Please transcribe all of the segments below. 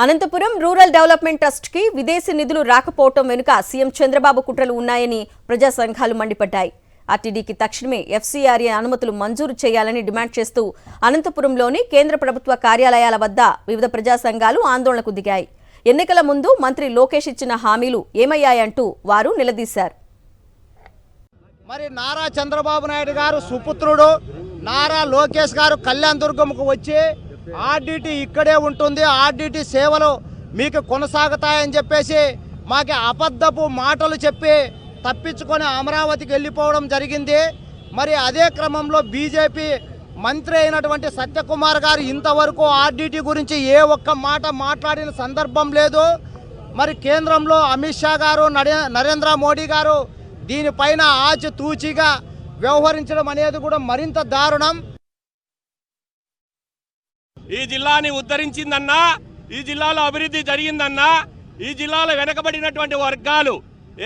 Anantapuram rural development trust కి విదేశీ నిధులు రాకపోవటం వెనుక సీఎం చంద్రబాబు కుట్రలు ఉన్నాయని ప్రజా సంఘాలు మండిపడ్డాయి. ఆర్టీడీకి తక్షణమే ఎఫ్సీఆర్ఏ అనుమతులు మంజూరు చేయాలని డిమాండ్ చేస్తూ అనంతపురంలోని కేంద్ర ప్రభుత్వ కార్యాలయాల వద్ద వివిధ ప్రజా సంఘాలు ఆందోళనకు దిగాయి. ఎన్నికల ముందు మంత్రి లోకేష్ ఇచ్చిన హామీలు ఏమయ్యాయంటూ వారు నిలదీశారు. మరి నారా చంద్రబాబు నాయుడు గారు సుపుత్రుడు నారా లోకేష్ గారు కళ్యాణ్ దుర్గంకు వచ్చి ఆర్డీటీ ఇక్కడే ఉంటుంది, ఆర్డీటీ సేవలు మీకు కొనసాగుతాయని చెప్పేసి మాకు అబద్ధపు మాటలు చెప్పి తప్పించుకొని అమరావతికి వెళ్ళిపోవడం జరిగింది. మరి అదే క్రమంలో బీజేపీ మంత్రి అయినటువంటి సత్యకుమార్ గారు ఇంతవరకు ఆర్డీటీ గురించి ఏ ఒక్క మాట మాట్లాడిన సందర్భం లేదు. మరి కేంద్రంలో అమిత్ షా గారు నరేంద్ర మోడీ గారు దీనిపైన ఆచితూచిగా వ్యవహరించడం అనేది కూడా మరింత దారుణం. ఈ జిల్లాని ఉద్ధరించిందన్నా, ఈ జిల్లాలో అభివృద్ధి జరిగిందన్నా, ఈ జిల్లాలో వెనకబడినటువంటి వర్గాలు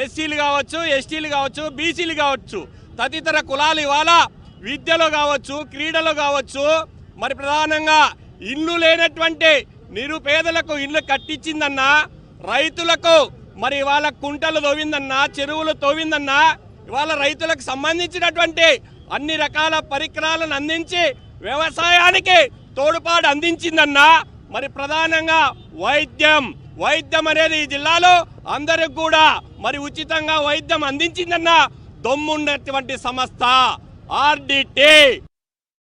ఎస్సీలు కావచ్చు, ఎస్టీలు కావచ్చు, బీసీలు కావచ్చు, తదితర కులాలు ఇవాళ విద్యలో కావచ్చు, క్రీడలో కావచ్చు, మరి ప్రధానంగా ఇల్లు లేనటువంటి నిరుపేదలకు ఇల్లు కట్టించిందన్నా, రైతులకు మరి ఇవాళ కుంటలు తవ్విందన్నా, చెరువులు తవ్విందన్నా, ఇవాళ రైతులకు సంబంధించినటువంటి అన్ని రకాల పరికరాలను అందించి వ్యవసాయానికి తోడ్పాటు అందించిందన్నా. మరి ప్రధానంగా వైద్యం అనేది ఈ జిల్లాలో అందరికి కూడా మరి ఉచితంగా వైద్యం అందించిందన్నా. దమ్మున్నటువంటి సంస్థ ఆర్డీటీ.